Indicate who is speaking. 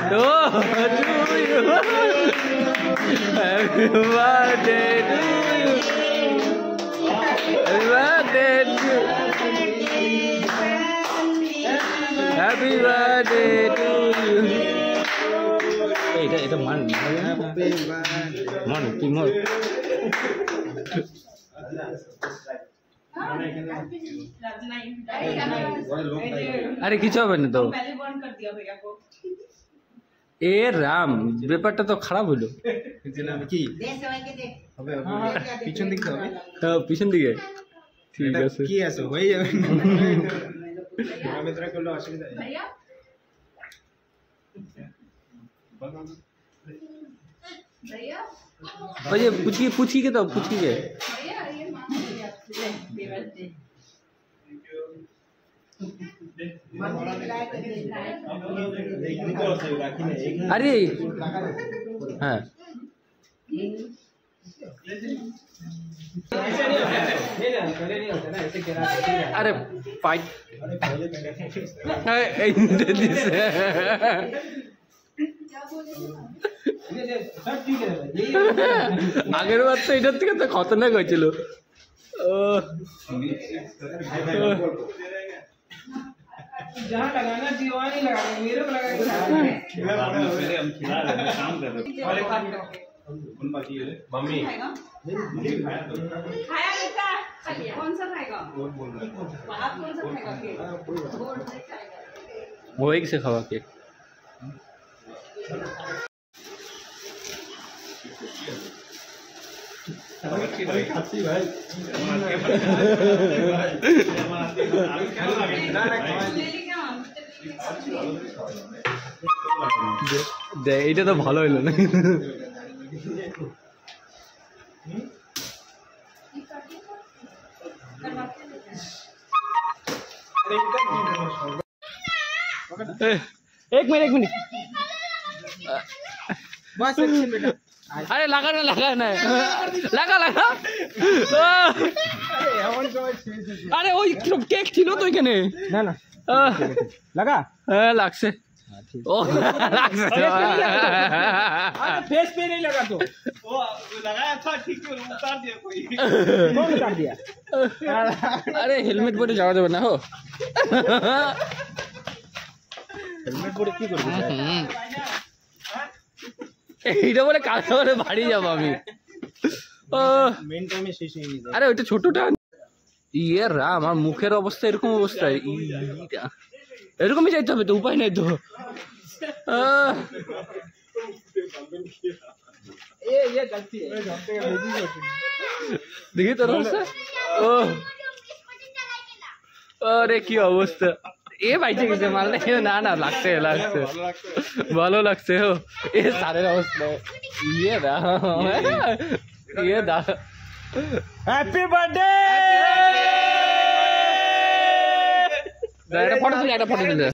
Speaker 1: Happy birthday to you. Happy birthday to you. Happy birthday to you. Itu man. Man, timur. अरे खींचो बने तो ए राम ব্যাপারটা তো খারাপ হলো কি পিছন দিকে হবে হ্যাঁ পিছন দিকে ঠিক আছে কি আছে হয়ে যাবে মিত্র করলে অসুবিধা নেই ভাইয়া भैया भैया पूछी के तो पूछी के भैया ये मां अरे हाँ अरे पाइप আগের বার তো এটার থেকে তো খতরনাক হয়েছিল जहाँ लगाना चाहिए वहाँ नहीं लगाना मेरे को लगा मेरे हम खिला रहे हैं काम कर रहे हैं कौन बाकी है मम्मी खाया बेटा कौन सा खाएगा बोल रहा है आप कौन सा खाएगा वो एक से खावा के এটা তো ভালো হইলো না एक मिनट बस अरे लगा ना लगा अरे ওই কেক ছিল তো এখানে না না লাগা হ্যাঁ লাগছে ओ লাগছে फेस पे नहीं लगा तो वो लगाया था ठीक है उतार दिया कोई कौन उतार दिया अरे हेलमेट পরে যাওয়া যাবে না हो हेलमेट পরে কি করব এইটা বলে কালকে বলে বাড়ি যাব আমি মেন টাইমে শেষ হয়ে যায় আরে ওইটা ছোটটা ইয়ে রাম আমার মুখের অবস্থা এরকম অবস্থা এরকমই যাইতে হবে তো উপায় নাই তো দেখি তোর অবস্থা ও আরে কি অবস্থা এ বাইচে গেছে মারলে না না লাগছে ভালো লাগছে ও এ সারের অবস্থা ইয়ে দা হ্যাপি বার্থডে একটা ফটো তুলে